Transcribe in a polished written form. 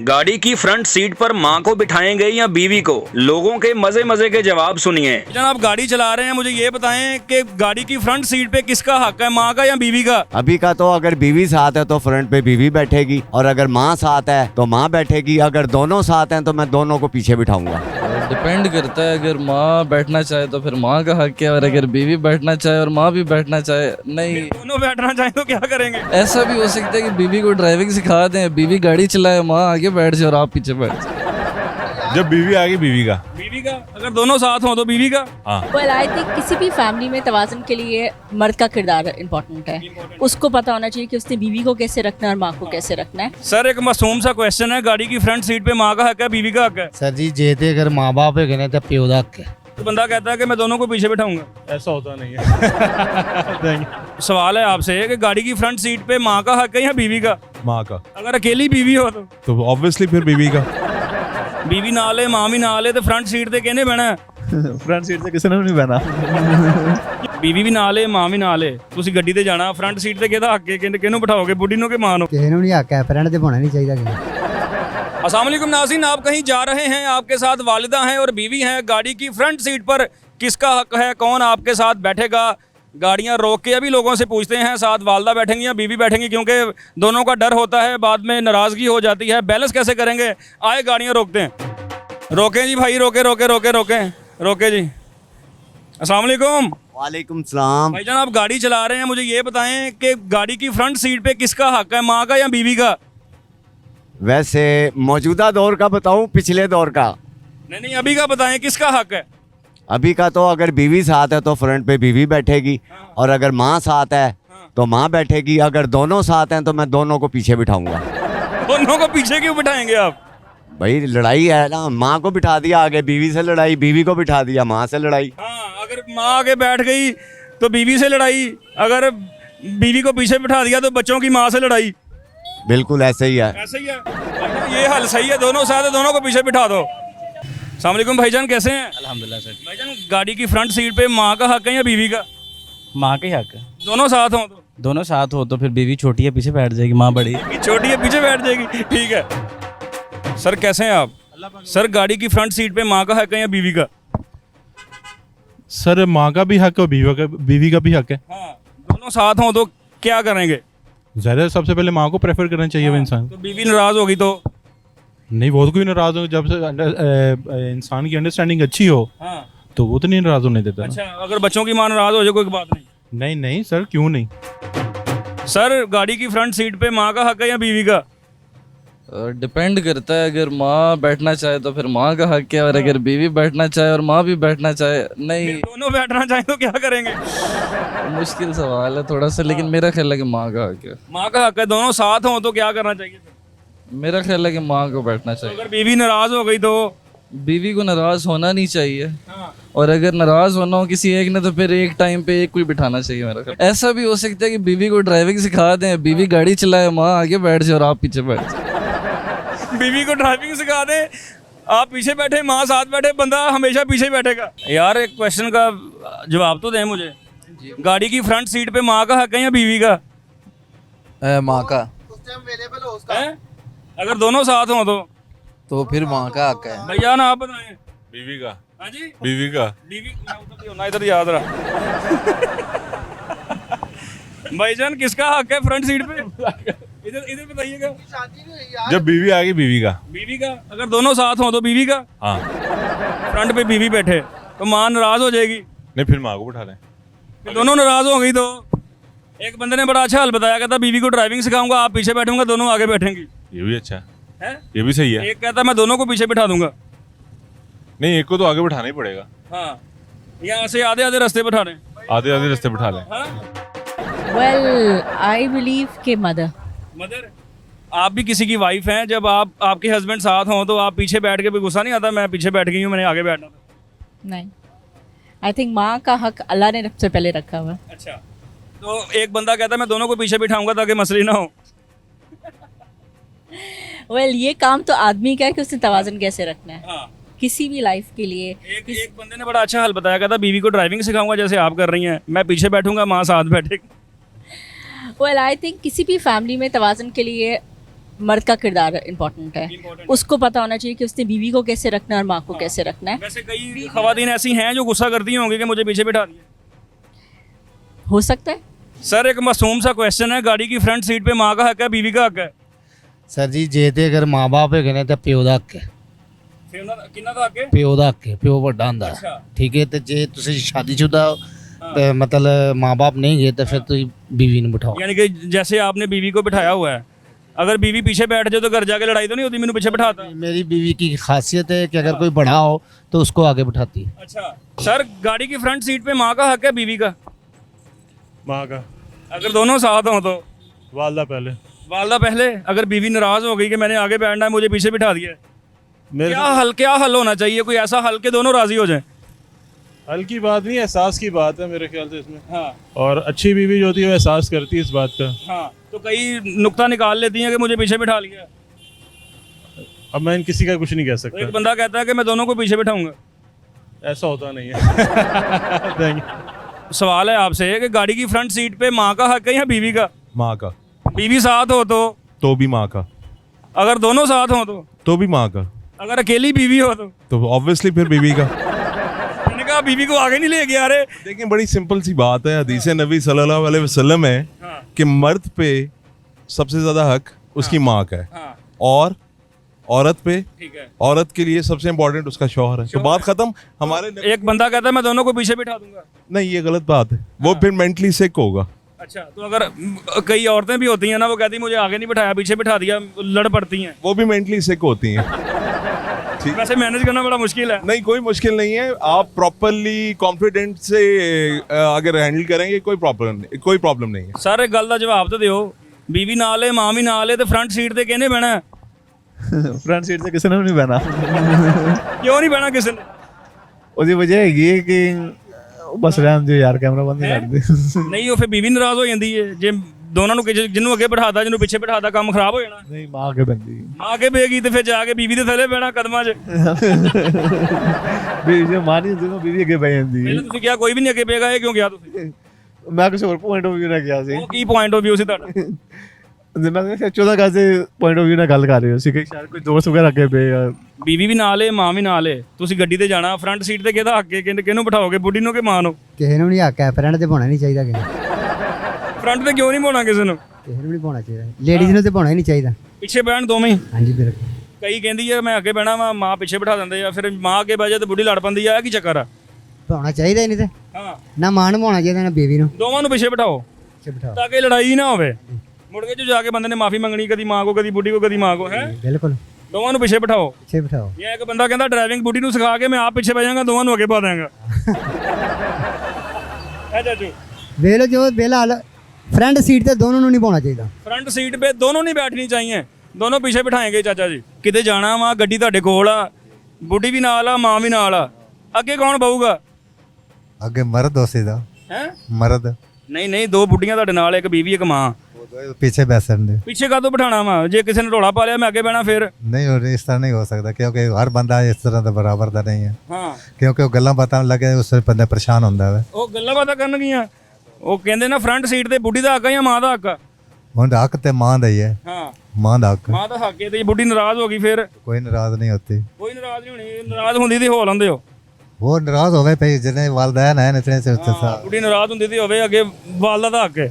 गाड़ी की front seat पर माँ को बिठाएंगे या बीवी को? लोगों के मजे मजे के जवाब सुनिए। आप गाड़ी चला रहे हैं, मुझे ये बताएं कि गाड़ी की फ्रंट सीट पे किसका हक है, माँ का या बीवी का? अभी का तो अगर बीवी साथ है तो फ्रंट पे बीवी बैठेगी, और अगर माँ साथ है तो माँ बैठेगी। अगर दोनों साथ हैं तो मैं दोनों को पीछे बिठाऊंगा। डिपेंड करता है, अगर माँ बैठना चाहे तो फिर माँ का हक है, और अगर बीवी बैठना चाहे और माँ भी बैठना चाहे नहीं, दोनों बैठना चाहे तो क्या करेंगे? ऐसा भी हो सकता है कि बीवी को ड्राइविंग सिखा दें, बीवी गाड़ी चलाए, माँ आगे बैठ जाए और आप पीछे बैठ जाए। जब बीवी आ गई बीवी का अगर दोनों साथ हो तो बीवी का। Well, I think किसी भी फैमिली में तवाज़ुन के लिए मर्द का किरदार इम्पोर्टेंट है। उसको पता होना चाहिए कि उसने बीवी को कैसे रखना है और माँ को कैसे रखना है। सर एक मासूम सा क्वेश्चन है, गाड़ी की फ्रंट सीट पे माँ का हक है, बीवी का हक है? सर जी जेते अगर माँ बाप है तो प्यो दा हक है। तो बंदा कहता है कि मैं दोनों को पीछे बैठाऊंगा। ऐसा होता नहीं है। सवाल है आपसे कि गाड़ी की फ्रंट सीट पे माँ का हक है या बीवी का? माँ का। अगर अकेली बीवी हो तो ऑब्वियसली फिर बीवी का। बीवी ना ले माँ भी ना ले तो फ्रंट सीट ते कहने बहना है? फ्रंट सीट से किसी ने नहीं बहना। बीवी भी ना ले माँ भी ना ले, तुसी गड्डी ते जाना, फ्रंट सीट ते किहदा हक है, किहनू बिठाओगे, बुढ़ी नु के माँ नु? ਕਿਸੇ ਨੂੰ ਨਹੀਂ ਹੱਕ ਹੈ, ਫਰੈਂਡ ਤੇ ਹੋਣਾ ਨਹੀਂ ਚਾਹੀਦਾ ਕਿਸੇ। अस्सलाम वालेकुम नाज़रीन, आप कहीं जा रहे हैं, आपके साथ वालिदा हैं और बीवी हैं, गाड़ी की फ्रंट सीट पर किसका हक है, कौन आपके साथ बैठेगा? गाड़ियां रोक के अभी लोगों से पूछते हैं साथ वालिदा बैठेंगी या बीवी बैठेंगी, क्योंकि दोनों का डर होता है, बाद में नाराज़गी हो जाती है। बैलेंस कैसे करेंगे? आए गाड़ियाँ रोकते हैं। रोकें जी भाई, रोके रोके रोके रोके रोके जी। अस्सलाम वालेकुम। वालेकुम सलाम। भाईजान आप गाड़ी चला रहे हैं, मुझे ये बताएं कि गाड़ी की फ्रंट सीट पे किसका हक है, माँ का या बीवी का? वैसे मौजूदा दौर का बताऊं, पिछले दौर का? नहीं अभी का बताएं, किसका हक है? अभी का तो अगर बीवी साथ है तो फ्रंट पे बीवी बैठेगी, और अगर माँ साथ है तो माँ बैठेगी। अगर दोनों साथ हैं तो मैं दोनों को पीछे बिठाऊंगा। दोनों को पीछे क्यों बिठाएंगे आप? भाई लड़ाई है ना, माँ को बिठा दिया आगे, बीवी से लड़ाई, बीवी को बिठा दिया माँ से लड़ाई। हाँ, अगर माँ आगे बैठ गई तो बीवी से लड़ाई, अगर बीवी को पीछे बिठा दिया तो बच्चों की माँ से लड़ाई। बिल्कुल ऐसे ही है। ऐसे ही है, ये हल सही है, दोनों साथ है, दोनों को पीछे बिठा दो। अस्सलाम वालेकुम भाईजान, कैसे हैं? अल्हम्दुलिल्लाह सर। भाईजान गाड़ी की फ्रंट सीट पे माँ का हक है या बीवी का? माँ का ही हक है। दोनों साथ हो तो? दोनों साथ हो तो फिर बीवी छोटी है पीछे बैठ जाएगी, माँ बड़ी छोटी है पीछे बैठ जाएगी। ठीक है सर, कैसे हैं आप? सर गाड़ी की फ्रंट सीट पे माँ का हक है या बीवी का? सर माँ का भी हक है और बीवी का भी हक है। हाँ, दोनों साथ हों तो क्या करेंगे? ज़्यादा सबसे पहले माँ को प्रेफर करना चाहिए वो इंसान। तो बीवी नाराज होगी तो? नहीं, वो तो कोई नाराज हो, जब से इंसान की अंडरस्टैंडिंग अच्छी हो हाँ। तो वो तो नहीं नाराज होने देता। अच्छा, अगर बच्चों की माँ नाराज हो जाए कोई बात नहीं? नहीं नहीं सर, क्यों नहीं। सर गाड़ी की फ्रंट सीट पे माँ का हक है या बीवी का? डिपेंड करता है, अगर माँ बैठना चाहे तो फिर माँ का हक है, और अगर बीवी बैठना चाहे और माँ भी बैठना चाहे नहीं, दोनों बैठना चाहे तो क्या करेंगे? मुश्किल सवाल है थोड़ा सा, लेकिन मेरा ख्याल है कि माँ का हक है। माँ का हक है, दोनों साथ हों तो क्या करना चाहिए? मेरा ख्याल है कि माँ को बैठना चाहिए। अगर बीवी नाराज हो गई तो? बीवी को नाराज होना नहीं चाहिए, हाँ। और अगर नाराज होना हो किसी एक ने तो फिर एक टाइम पे एक को ही बिठाना चाहिए मेरा ख्याल। ऐसा भी हो सकता है कि बीवी को ड्राइविंग सिखा दें, बीवी गाड़ी चलाए, माँ आगे बैठ जाए और आप पीछे बैठ जाए। बीवी को ड्राइविंग सिखा दे, आप पीछे बैठे, माँ साथ बैठे, बंदा हमेशा पीछे बैठेगा। यार एक क्वेश्चन का जवाब तो दें मुझे। गाड़ी की फ्रंट सीट पे माँ का हक है या बीवी का? माँ का। हैं? अगर दोनों साथ हों तो फिर माँ का हक है। भैया ना आप बताएं। बीवी का। हाँ जी, बीवी का। बीवी होना इधर याद रहा। भाईजान किसका हक है फ्रंट सीट पे? इधर इधर बताइएगा। जब बीवी आ गई बीवी का। बीवी का, अगर दोनों साथ हों तो बीवी का। हाँ। फ्रंट पे बीवी बैठे तो माँ नाराज हो जाएगी। नहीं, फिर माँ को बिठा लें। फिर दोनों नाराज हो गई तो? एक बंदे ने बड़ा अच्छा हल बताया, कहता बीवी को ड्राइविंग सिखाऊंगा, आप पीछे बैठूंगा, दोनों आगे बैठेंगी। ये भी अच्छा है, ये भी सही है। एक कहता मैं दोनों को पीछे बिठा दूंगा। नहीं, एक को तो आगे बिठाना ही पड़ेगा। हाँ, यहाँ से आधे आधे रास्ते बिठा रहे। आधे आधे रास्ते बिठा लें। Well, I believe के मदर। मदर, आप भी किसी की वाइफ हैं, जब आपके हस्बैंड साथ हों तो आप पीछे बैठ के भी गुस्सा नहीं आता मैं पीछे बैठ गई हूँ, मैंने आगे बैठना था? नहीं, आई थिंक माँ का हक अल्लाह ने सबसे पहले रखा हुआ है। अच्छा, तो एक बंदा कहता है मैं दोनों को पीछे बिठाऊंगा ताकि मसले ना हो। Well, ये काम तो आदमी का है कि उसने तवाज़ुन कैसे रखना है हाँ। किसी भी लाइफ के लिए। एक बंदे ने बड़ा अच्छा हल बताया, कहता बीवी को ड्राइविंग सिखाऊंगा जैसे आप कर रही हैं, मैं पीछे बैठूंगा, माँ साथ बैठेगी। Well, I think किसी भी फैमिली में तवाज़ुन के लिए मर्द का किरदार इम्पोर्टेंट है, उसको पता होना चाहिए कि उसने बीवी को कैसे रखना है और माँ को कैसे रखना है। वैसे कई खवातीन ऐसी हैं जो गुस्सा करती होंगी कि मुझे पीछे बिठा दिया। हो सकता है। सर एक मासूम सा क्वेश्चन है, गाड़ी की फ्रंट सीट पे माँ का हक है, बीवी का हक है? ਸਰ ਜੀ ਜੇ ਤੇ ਅਗਰ ਮਾਂ-ਬਾਪ ਹੈਗੇ ਨੇ ਤਾਂ ਪਿਓ ਦਾ ਹੱਕ ਹੈ। ਫਿਰ ਉਹਨਾਂ ਦਾ ਕਿੰਨਾ ਦਾ ਹੱਕ ਹੈ? ਪਿਓ ਦਾ ਹੱਕ ਹੈ, ਪਿਓ ਵੱਡਾ ਹੁੰਦਾ ਹੈ। ਅੱਛਾ। ਠੀਕ ਹੈ, ਤੇ ਜੇ ਤੁਸੀਂ ਸ਼ਾਦੀशुदा मतलब माँ-बाप नहीं गए तो फिर ਤੁਸੀਂ बीवी ਨੂੰ ਬਿਠਾਓ। यानी कि जैसे आपने बीवी को बिठाया हुआ है, अगर बीवी पीछे बैठ जाए तो घर जाके लड़ाई तो नहीं होती, मैंने पीछे बिठाता? मेरी बीवी की खासियत है कि अगर कोई बड़ा हो तो उसको आगे बिठाती है। अच्छा सर, गाड़ी की फ्रंट सीट पे माँ का हक है बीवी का? माँ का। अगर दोनों साथ हों तो? वालदा पहले। वालदा पहले। अगर बीवी नाराज हो गई कि मैंने आगे बैठना है, मुझे पीछे बिठा दिया, क्या हल होना चाहिए? कोई ऐसा हल के दोनों राजी हो जाए? हल की बात नहीं, एहसास की बात है मेरे ख्याल से इसमें। हाँ और अच्छी बीवी जो होती है वो एहसास करती है इस बात का। हाँ, तो कई नुक्ता निकाल लेती हैं कि मुझे पीछे बिठा लिया। अब मैं किसी का कुछ नहीं कह तो एक सकता, बंदा कहता है कि मैं दोनों को पीछे बिठाऊंगा। ऐसा होता नहीं है। Thank you. सवाल है आपसे कि गाड़ी की फ्रंट सीट पे माँ का हक है या बीवी का? माँ का। बीवी साथ हो तो भी माँ का। अगर दोनों साथ हो तो भी माँ का। अगर अकेली बीवी हो तो ऑब्वियसली फिर बीवी का। मैंने कहा बीवी को आगे नहीं ले गया। अरे देखिए बड़ी सिंपल सी बात है, हदीस नबी सल्लल्लाहु अलैहि वसल्लम है हाँ। कि मर्द पे सबसे ज़्यादा हक उसकी माँ का है, हाँ और औरत पे, ठीक है। औरत के लिए सबसे इम्पोर्टेंट उसका शौहर है। तो बात खत्म। हमारे एक बंदा कहता है मैं दोनों को पीछे बिठा दूंगा। नहीं, ये गलत बात है, वो फिर मेंटली सिक होगा। अच्छा, तो अगर कई औरतें भी होती हैं ना, वो कहती मुझे आगे नहीं बिठाया पीछे बिठा दिया, लड़ पड़ती हैं। वो भी मेंटली सिक होती हैं। ठीक। वैसे मैनेज करना बड़ा मुश्किल है। नहीं, कोई मुश्किल नहीं है, आप प्रॉपरली कॉन्फिडेंट से अगर हैंडल करेंगे कोई प्रॉब्लम नहीं है। सर एक गल का जवाब तो दिओ, बीवी नाल है माँ भी नाल है, तो फ्रंट सीट ते कहने बहना? फ्रंट सीट से किसी ने नहीं बहना। क्यों नहीं बहना किसी ने? उसकी वजह है कि बस रहन दो यार, कैमरा बंद कर दे। नहीं वो फिर बीवी नाराज हो जाती है जे दोनों ਨੂੰ ਜਿਹਨੂੰ ਅੱਗੇ ਬਿਠਾਤਾ ਜਿਹਨੂੰ ਪਿੱਛੇ ਬਿਠਾਤਾ, ਕੰਮ ਖਰਾਬ ਹੋ ਜਾਣਾ। नहीं माँ के बंदी ਮਾਂ ਕੇ ਬੇਗੀ ਤੇ ਫਿਰ ਜਾ ਕੇ ਬੀਵੀ ਦੇ ਥੱਲੇ ਬਹਿਣਾ ਕਦਮਾਂ 'ਚ। बीवी जो मानी दोनों बीवी अगे बह जाती है। ਪਹਿਲਾਂ ਤੁਸੀਂ ਕਿਹਾ ਕੋਈ ਵੀ ਨਹੀਂ ਅੱਗੇ ਬੇਗਾ, ਇਹ ਕਿਉਂ ਕਿਹਾ ਤੁਸੀਂ? मैं कुछ और पॉइंट ऑफ व्यू ना किया सी। ਉਹ ਕੀ ਪੁਆਇੰਟ ਆਫ View ਸੀ ਤੁਹਾਡਾ? मैं चौदह का से पॉइंट ऑफ व्यू ना गल कर रहे हो सी कि शायद कोई दोस्त वगैरह अगे बेगा। ਬੀਵੀ ਵੀ ਨਾਲ ਏ ਮਾਂ ਵੀ ਨਾਲ ਏ, ਤੁਸੀਂ ਗੱਡੀ ਤੇ ਜਾਣਾ, ਫਰੰਟ ਸੀਟ ਤੇ ਕਿਹਦਾ ਹੱਕ ਏ? ਕਿਹਨੂੰ ਬਿਠਾਓਗੇ, ਬੁੱਢੀ ਨੂੰ ਕਿ ਮਾਂ ਨੂੰ? ਕਿਸੇ ਨੂੰ ਨਹੀਂ ਹੱਕ ਹੈ, ਫਰੈਂਡ ਤੇ ਪਾਉਣਾ ਨਹੀਂ ਚਾਹੀਦਾ ਕਿਸੇ ਨੂੰ। ਫਰੰਟ ਤੇ ਕਿਉਂ ਨਹੀਂ ਪਾਉਣਾ ਕਿਸੇ ਨੂੰ? ਕਿਸੇ ਨੂੰ ਨਹੀਂ ਪਾਉਣਾ ਚਾਹੀਦਾ, ਲੇਡੀਜ਼ ਨੂੰ ਤੇ ਪਾਉਣਾ ਹੀ ਨਹੀਂ ਚਾਹੀਦਾ। ਪਿੱਛੇ ਬਹਿਣ ਦੋਵੇਂ ਹੀ? ਹਾਂਜੀ ਬਿਲਕੁਲ। ਕਈ ਕਹਿੰਦੀ ਆ ਮੈਂ ਅੱਗੇ ਬਹਿਣਾ ਵਾ, ਮਾਂ ਪਿੱਛੇ ਬਿਠਾ ਦਿੰਦੇ ਆ, ਫਿਰ ਮਾਂ ਅੱਗੇ ਬਹਿ ਜਾ ਤੇ ਬੁੱਢੀ ਲੜ ਪੈਂਦੀ ਆ, ਇਹ ਕੀ ਚੱਕਰ ਆ? ਪਾਉਣਾ ਚਾਹੀਦਾ ਹੀ ਨਹੀਂ ਤੇ ਹਾਂ, ਨਾ ਮਾਂ ਨੂੰ ਪਾਉਣਾ ਚਾਹੀਦਾ ਨਾ ਬੇਬੀ ਨੂੰ। ਦੋਵਾਂ ਨੂੰ ਪਿੱਛੇ ਬਿਠਾਓ ਪਿੱਛੇ ਬਿਠਾਓ ਤਾਂ ਕਿ ਲੜਾਈ ਨਾ ਹੋਵੇ। ਮੁੜ ਕੇ ਜੋ ਜਾ ਕੇ ਬੰਦੇ ਨੇ ਮਾਫੀ ਮੰਗਣੀ, ਕਦੀ ਮਾਂ ਕੋ, ਕਦੀ ਬੁੱਢੀ ਕੋ, ਕਦੀ ਮਾਂ ਕੋ। ਹੈ ਬਿਲकुल ਦੋਵਾਂ ਨੂੰ ਪਿੱਛੇ ਬਿਠਾਓ। ਪਿੱਛੇ ਬਿਠਾਓ। ਇਹ ਇੱਕ ਬੰਦਾ ਕਹਿੰਦਾ ਡਰਾਈਵਿੰਗ ਬੁੱਢੀ ਨੂੰ ਸਿਖਾ ਕੇ ਮੈਂ ਆਪ ਪਿੱਛੇ ਬਹਿ ਜਾਵਾਂਗਾ, ਦੋਵਾਂ ਨੂੰ ਅੱਗੇ ਪਾ ਦਾਂਗਾ। ਹੈ ਚਾਚੂ, ਵੇਖ ਲਓ ਜੋ बेलाल फ्रंट सीट ਤੇ ਦੋਨੋਂ ਨੂੰ ਨਹੀਂ ਪਾਉਣਾ ਚਾਹੀਦਾ। फ्रंट सीट पे दोनों नहीं बैठनी चाहिए, दोनों पीछे बिठाएंगे। चाचा जी किते जाना वा, गड्डी ਤੁਹਾਡੇ ਕੋਲ ਆ, ਬੁੱਢੀ ਵੀ ਨਾਲ ਆ, ਮਾਂ ਵੀ ਨਾਲ ਆ, ਅੱਗੇ ਕੌਣ ਬਹੂਗਾ? ਅੱਗੇ ਮਰਦ ਹੋ ਸੀਦਾ ਹੈ ਮਰਦ ਨਹੀਂ ਨਹੀਂ, ਦੋ ਬੁੱਢੀਆਂ ਤੁਹਾਡੇ ਨਾਲ, ਇੱਕ ਬੀਵੀ ਇੱਕ ਮਾਂ, पीछे बैठन दे ਪਿੱਛੇ ਕਾਹਤੋਂ ਬਿਠਾਣਾ ਵਾ? ਜੇ ਕਿਸੇ ਨੇ ਰੋਲਾ ਪਾ ਲਿਆ ਮੈਂ ਅੱਗੇ ਬਹਿਣਾ ਫਿਰ? नहीं हो इस तरह नहीं हो सकता क्योंकि हर बंदा इस तरह का बराबर का नहीं है ਹਾਂ, क्योंकि वो गल्लां बातां लगे उससे बंदा परेशान होता है ਉਹ ਗੱਲਾਂ ਬਾਤਾਂ ਕਰਨਗੀਆਂ। ਉਹ ਕਹਿੰਦੇ ਨਾ ਫਰੰਟ ਸੀਟ ਤੇ ਬੁੱਢੀ ਦਾ ਹੱਕ ਆ ਜਾਂ ਮਾਂ ਦਾ ਹੱਕ ਆ? ਹੁਣ हक ते मां दा ही है ਹਾਂ, मां दा हक ਮਾਂ ਦਾ ਹੱਕ ਹੈ, ਤੇ ਜੇ ਬੁੱਢੀ ਨਾਰਾਜ਼ ਹੋ ਗਈ ਫਿਰ? कोई नाराज नहीं होती ਕੋਈ ਨਾਰਾਜ਼ ਨਹੀਂ ਹੋਣੀ, ਨਾਰਾਜ਼ ਹੁੰਦੀ ਤੇ ਹੋ ਲੈਂਦੇ ਹੋ। वो नाराज होवे पे जिन्हें वालदैन है इतने से ਬੁੱਢੀ ਨਾਰਾਜ਼ ਹੁੰਦੀ ਤੇ ਹੋਵੇ, ਅੱਗੇ ਵਾਲਦਾ ਦਾ ਹੱਕ ਹੈ।